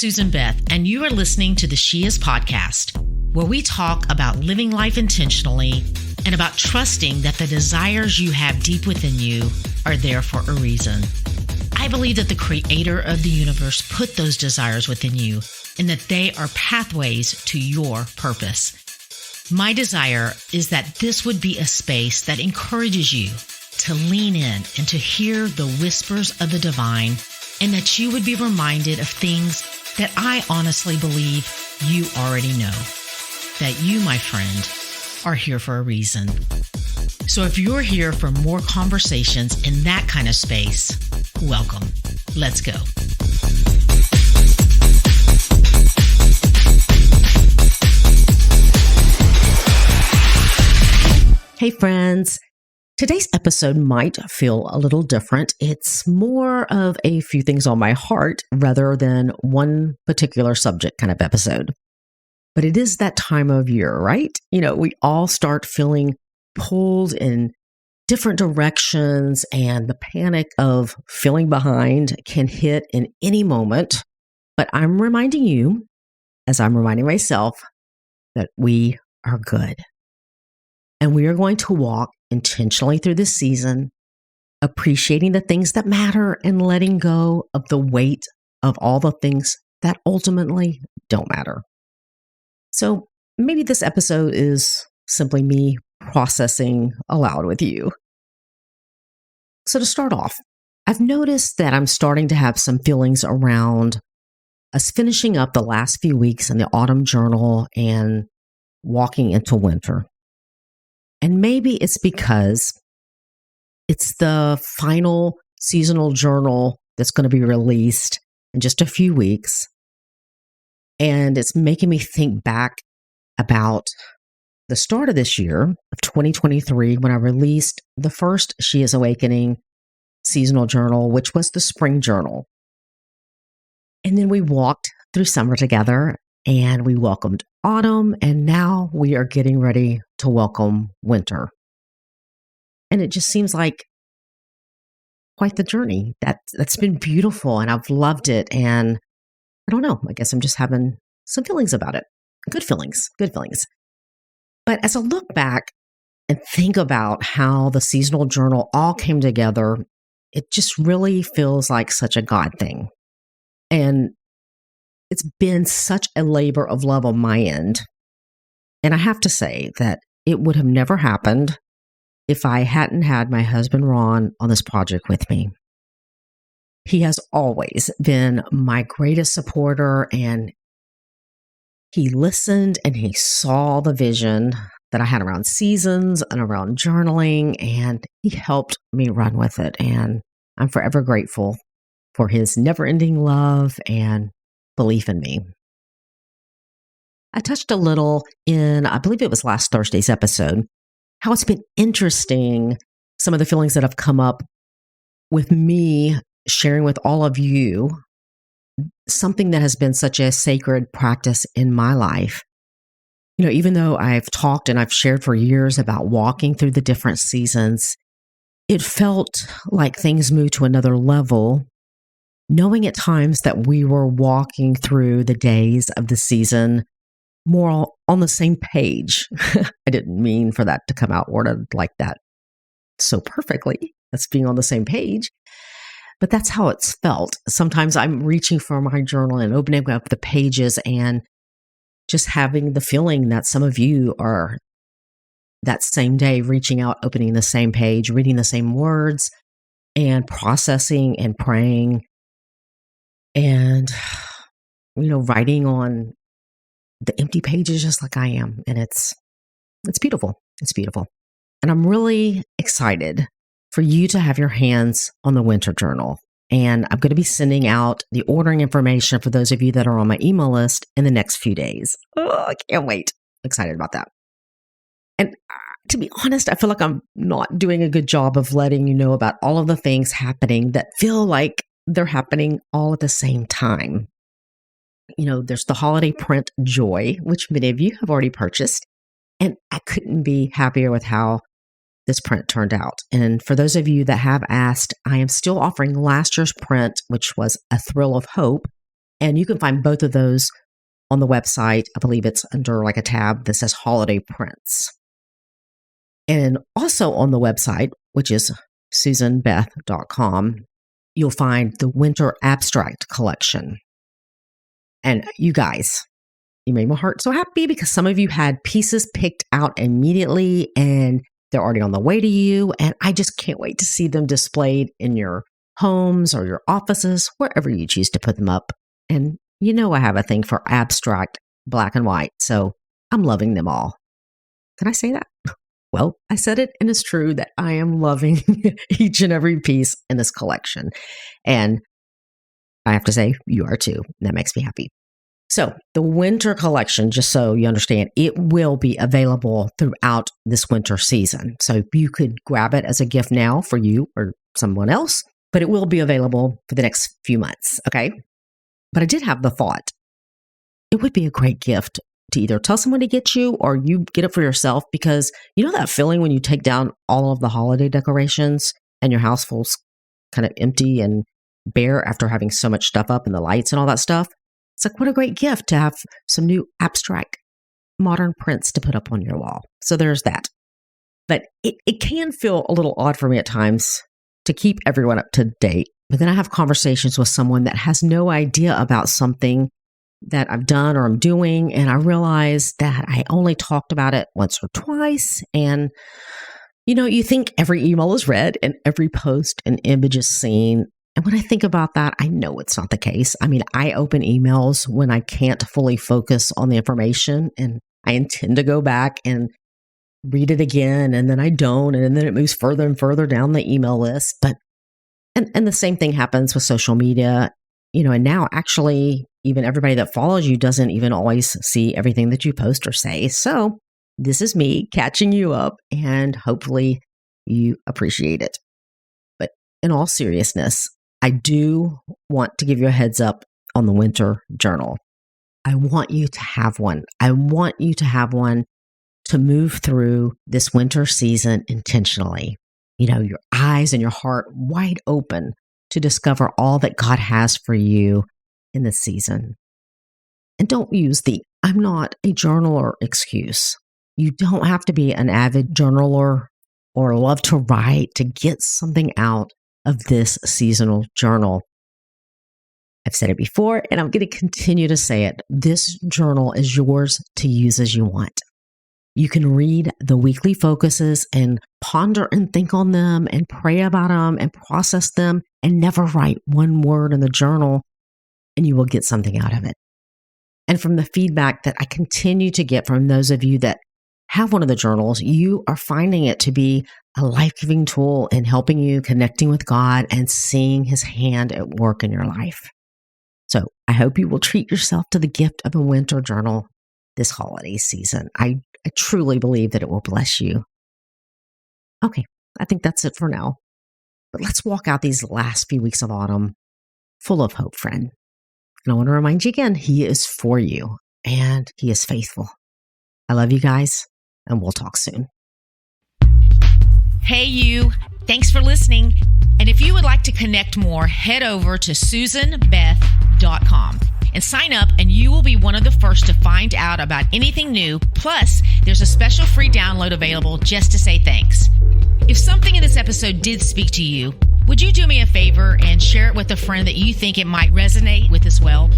Susan Beth, and you are listening to the She Is podcast, where we talk about living life intentionally and about trusting that the desires you have deep within you are there for a reason. I believe that the creator of the universe put those desires within you and that they are pathways to your purpose. My desire is that this would be a space that encourages you to lean in and to hear the whispers of the divine, and that you would be reminded of things that I honestly believe you already know. That you, my friend, are here for a reason. So if you're here for more conversations in that kind of space, welcome. Let's go. Hey friends, today's episode might feel a little different. It's more of a few things on my heart rather than one particular subject kind of episode. But it is that time of year, right? We all start feeling pulled in different directions, and the panic of feeling behind can hit in any moment. But I'm reminding you, as I'm reminding myself, that we are good. And we are going to walk intentionally through this season, appreciating the things that matter and letting go of the weight of all the things that ultimately don't matter. So maybe this episode is simply me processing aloud with you. So to start off, I've noticed that I'm starting to have some feelings around us finishing up the last few weeks in the autumn journal and walking into winter. And maybe it's because it's the final seasonal journal that's going to be released in just a few weeks. And it's making me think back about the start of this year, of 2023, when I released the first She Is Awakening seasonal journal, which was the spring journal. And then we walked through summer together and we welcomed autumn, and now we are getting ready to welcome winter. And it just seems like quite the journey. That's been beautiful, and I've loved it. And I don't know, I guess I'm just having some feelings about it. Good feelings. But as I look back and think about how the seasonal journal all came together, it just really feels like such a God thing. And it's been such a labor of love on my end. And I have to say that it would have never happened if I hadn't had my husband, Ron, on this project with me. He has always been my greatest supporter, and he listened and he saw the vision that I had around seasons and around journaling, and he helped me run with it. And I'm forever grateful for his never-ending love and belief in me. I touched a little in, I believe it was last Thursday's episode, how it's been interesting, some of the feelings that have come up with me sharing with all of you something that has been such a sacred practice in my life. Even though I've talked and I've shared for years about walking through the different seasons, it felt like things moved to another level, knowing at times that we were walking through the days of the season more on the same page. I didn't mean for that to come out worded like that so perfectly. That's being on the same page. But that's how it's felt. Sometimes I'm reaching for my journal and opening up the pages and just having the feeling that some of you are that same day reaching out, opening the same page, reading the same words, and processing and praying and, writing on the empty pages just like I am. And it's beautiful. It's beautiful. And I'm really excited for you to have your hands on the winter journal. And I'm going to be sending out the ordering information for those of you that are on my email list in the next few days. Oh, I can't wait. Excited about that. And to be honest, I feel like I'm not doing a good job of letting you know about all of the things happening that feel like they're happening all at the same time. There's the holiday print Joy, which many of you have already purchased. And I couldn't be happier with how this print turned out. And for those of you that have asked, I am still offering last year's print, which was A Thrill of Hope, And you can find both of those on the website. I believe it's under like a tab that says holiday prints. And also on the website, which is susanbeth.com, you'll find the winter abstract collection. And you guys, you made my heart so happy because some of you had pieces picked out immediately and they're already on the way to you. And I just can't wait to see them displayed in your homes or your offices, wherever you choose to put them up. And you know I have a thing for abstract black and white, so I'm loving them all. Can I say that? Well, I said it, and it's true that I am loving each and every piece in this collection. And I have to say, you are too. That makes me happy. So the winter collection, just so you understand, it will be available throughout this winter season. So you could grab it as a gift now for you or someone else, but it will be available for the next few months, okay? But I did have the thought, it would be a great gift to either tell someone to get you or you get it for yourself, because you know that feeling when you take down all of the holiday decorations and your house feels kind of empty and bare after having so much stuff up and the lights and all that stuff? It's like, what a great gift to have some new abstract modern prints to put up on your wall. So there's that. But it can feel a little odd for me at times to keep everyone up to date. But then I have conversations with someone that has no idea about something that I've done or I'm doing, and I realize that I only talked about it once or twice. And, you know, you think every email is read and every post and image is seen. And when I think about that, I know it's not the case. I mean, I open emails when I can't fully focus on the information, and I intend to go back and read it again, and then I don't, and then it moves further and further down the email list. But and the same thing happens with social media, you know, and now actually even everybody that follows you doesn't even always see everything that you post or say. So this is me catching you up, and hopefully you appreciate it. But in all seriousness, I do want to give you a heads up on the winter journal. I want you to have one. I want you to have one to move through this winter season intentionally. You know, your eyes and your heart wide open to discover all that God has for you in this season. And don't use the "I'm not a journaler" excuse. You don't have to be an avid journaler or love to write to get something out of this seasonal journal. I've said it before, and I'm going to continue to say it. This journal is yours to use as you want. You can read the weekly focuses and ponder and think on them and pray about them and process them and never write one word in the journal, and you will get something out of it. And from the feedback that I continue to get from those of you that have one of the journals, you are finding it to be a life-giving tool in helping you connecting with God and seeing His hand at work in your life. So I hope you will treat yourself to the gift of a winter journal this holiday season. I truly believe that it will bless you. Okay, I think that's it for now. But let's walk out these last few weeks of autumn full of hope, friend. And I want to remind you again, He is for you and He is faithful. I love you guys, and we'll talk soon. Hey, you. Thanks for listening. And if you would like to connect more, head over to susanbeth.com and sign up, and you will be one of the first to find out about anything new. Plus, there's a special free download available just to say thanks. If something in this episode did speak to you, would you do me a favor and share it with a friend that you think it might resonate with as well?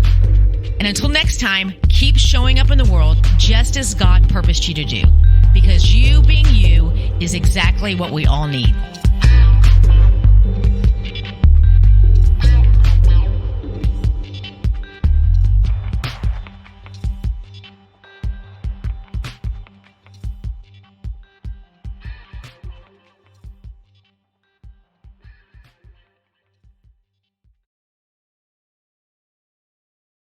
And until next time, keep showing up in the world just as God purposed you to do, because you being you is exactly what we all need.